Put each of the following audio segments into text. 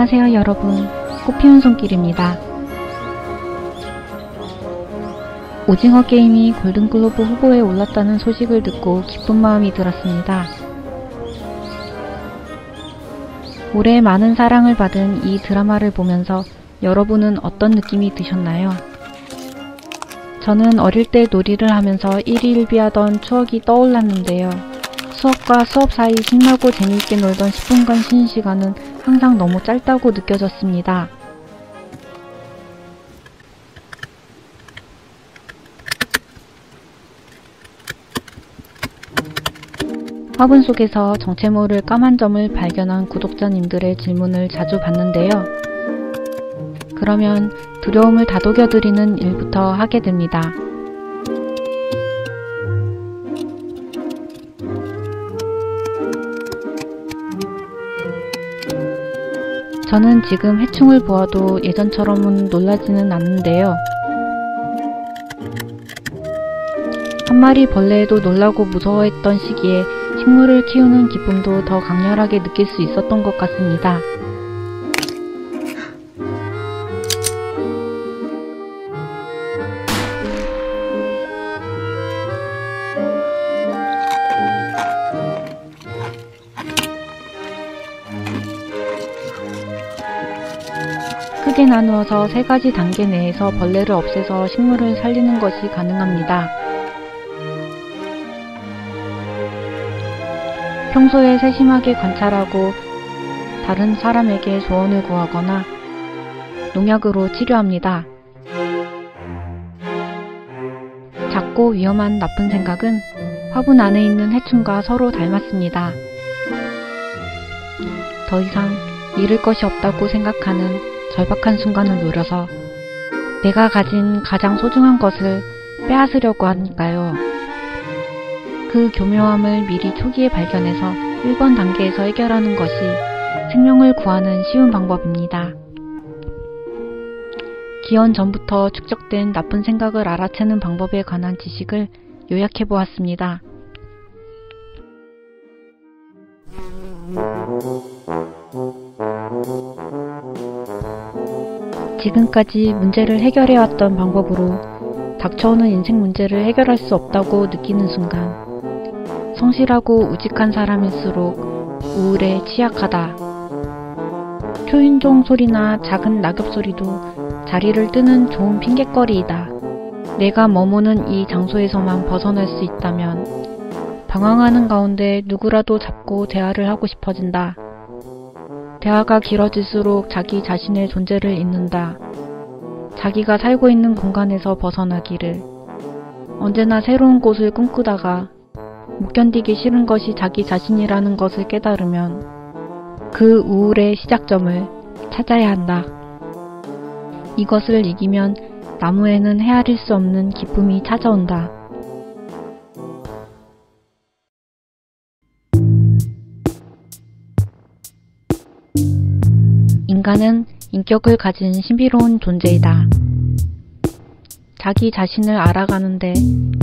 안녕하세요 여러분, 꽃피운 손길입니다. 오징어 게임이 골든글로브 후보에 올랐다는 소식을 듣고 기쁜 마음이 들었습니다. 올해 많은 사랑을 받은 이 드라마를 보면서 여러분은 어떤 느낌이 드셨나요? 저는 어릴 때 놀이를 하면서 일희일비하던 추억이 떠올랐는데요. 수업과 수업 사이 신나고 재미있게 놀던 10분간 쉬는 시간은 항상 너무 짧다고 느껴졌습니다. 화분 속에서 정체 모를 까만 점을 발견한 구독자님들의 질문을 자주 받는데요. 그러면 두려움을 다독여드리는 일부터 하게 됩니다. 저는 지금 해충을 보아도 예전처럼은 놀라지는 않는데요. 한 마리 벌레에도 놀라고 무서워했던 시기에 식물을 키우는 기쁨도 더 강렬하게 느낄 수 있었던 것 같습니다. 크게 나누어서 3가지 단계 내에서 벌레를 없애서 식물을 살리는 것이 가능합니다. 평소에 세심하게 관찰하고 다른 사람에게 조언을 구하거나 농약으로 치료합니다. 작고 위험한 나쁜 생각은 화분 안에 있는 해충과 서로 닮았습니다. 더 이상 잃을 것이 없다고 생각하는 절박한 순간을 노려서 내가 가진 가장 소중한 것을 빼앗으려고 하니까요. 그 교묘함을 미리 초기에 발견해서 1번 단계에서 해결하는 것이 생명을 구하는 쉬운 방법입니다. 기원 전부터 축적된 나쁜 생각을 알아채는 방법에 관한 지식을 요약해 보았습니다. 지금까지 문제를 해결해왔던 방법으로 닥쳐오는 인생 문제를 해결할 수 없다고 느끼는 순간, 성실하고 우직한 사람일수록 우울에 취약하다. 초인종 소리나 작은 낙엽 소리도 자리를 뜨는 좋은 핑곗거리이다. 내가 머무는 이 장소에서만 벗어날 수 있다면 방황하는 가운데 누구라도 잡고 대화를 하고 싶어진다. 대화가 길어질수록 자기 자신의 존재를 잊는다. 자기가 살고 있는 공간에서 벗어나기를. 언제나 새로운 곳을 꿈꾸다가 못 견디기 싫은 것이 자기 자신이라는 것을 깨달으면 그 우울의 시작점을 찾아야 한다. 이것을 이기면 나무에는 헤아릴 수 없는 기쁨이 찾아온다. 인간은 인격을 가진 신비로운 존재이다. 자기 자신을 알아가는데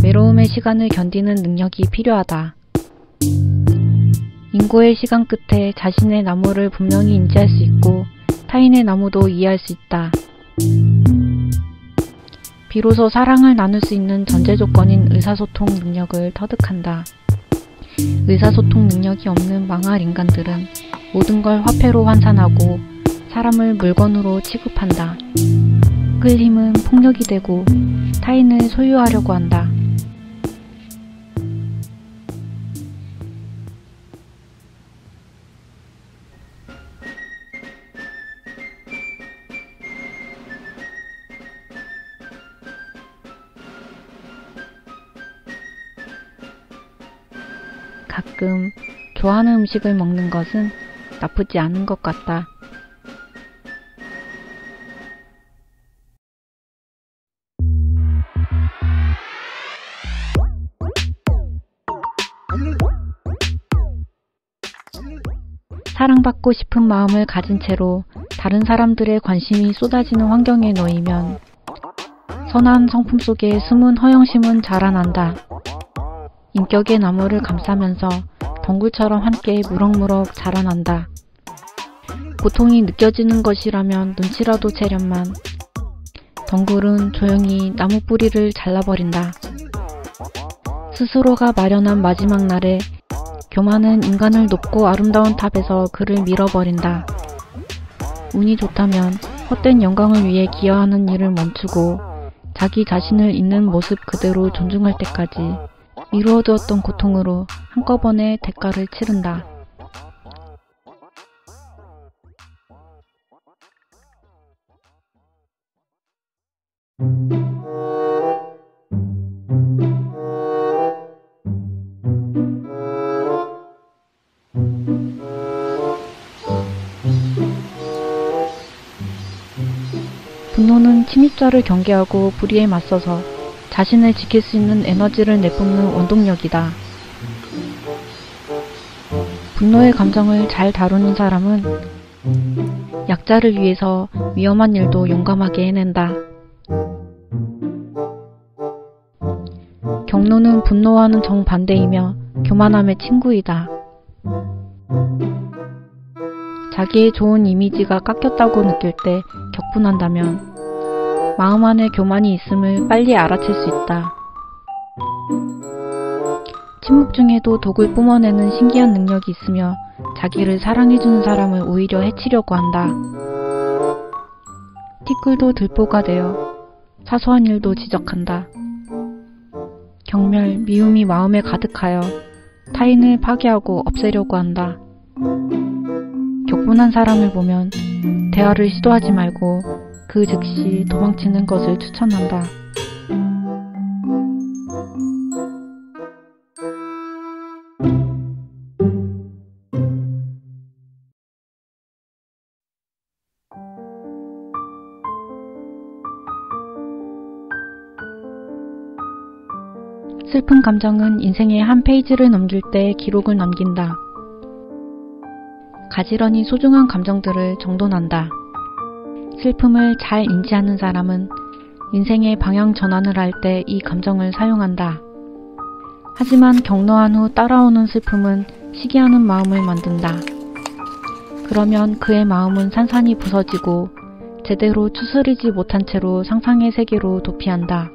외로움의 시간을 견디는 능력이 필요하다. 인고의 시간 끝에 자신의 나무를 분명히 인지할 수 있고 타인의 나무도 이해할 수 있다. 비로소 사랑을 나눌 수 있는 전제 조건인 의사소통 능력을 터득한다. 의사소통 능력이 없는 망할 인간들은 모든 걸 화폐로 환산하고 사람을 물건으로 취급한다. 끌림은 폭력이 되고 타인을 소유하려고 한다. 가끔 좋아하는 음식을 먹는 것은 나쁘지 않은 것 같다. 사랑받고 싶은 마음을 가진 채로 다른 사람들의 관심이 쏟아지는 환경에 놓이면 선한 성품 속에 숨은 허영심은 자라난다. 인격의 나무를 감싸면서 덩굴처럼 함께 무럭무럭 자라난다. 고통이 느껴지는 것이라면 눈치라도 채련만. 덩굴은 조용히 나무 뿌리를 잘라버린다. 스스로가 마련한 마지막 날에 교만은 인간을 높고 아름다운 탑에서 그를 밀어버린다. 운이 좋다면 헛된 영광을 위해 기여하는 일을 멈추고 자기 자신을 있는 모습 그대로 존중할 때까지 이루어두었던 고통으로 한꺼번에 대가를 치른다. 분노는 침입자를 경계하고 불의에 맞서서 자신을 지킬 수 있는 에너지를 내뿜는 원동력이다. 분노의 감정을 잘 다루는 사람은 약자를 위해서 위험한 일도 용감하게 해낸다. 경로는 분노와는 정반대이며 교만함의 친구이다. 자기의 좋은 이미지가 깎였다고 느낄 때 격분한다면 마음 안에 교만이 있음을 빨리 알아챌 수 있다. 침묵 중에도 독을 뿜어내는 신기한 능력이 있으며 자기를 사랑해주는 사람을 오히려 해치려고 한다. 티끌도 들보가 되어 사소한 일도 지적한다. 경멸, 미움이 마음에 가득하여 타인을 파괴하고 없애려고 한다. 격분한 사람을 보면 대화를 시도하지 말고 그 즉시 도망치는 것을 추천한다. 슬픈 감정은 인생의 한 페이지를 넘길 때 기록을 남긴다. 가지런히 소중한 감정들을 정돈한다. 슬픔을 잘 인지하는 사람은 인생의 방향 전환을 할 때 이 감정을 사용한다. 하지만 격노한 후 따라오는 슬픔은 시기하는 마음을 만든다. 그러면 그의 마음은 산산이 부서지고 제대로 추스리지 못한 채로 상상의 세계로 도피한다.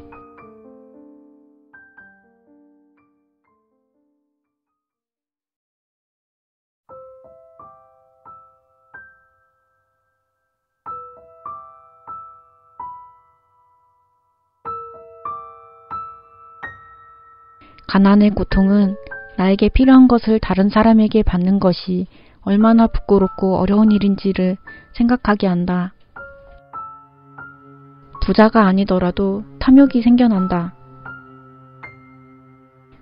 가난의 고통은 나에게 필요한 것을 다른 사람에게 받는 것이 얼마나 부끄럽고 어려운 일인지를 생각하게 한다. 부자가 아니더라도 탐욕이 생겨난다.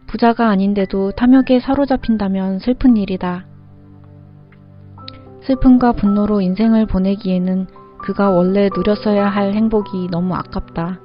부자가 아닌데도 탐욕에 사로잡힌다면 슬픈 일이다. 슬픔과 분노로 인생을 보내기에는 그가 원래 누렸어야 할 행복이 너무 아깝다.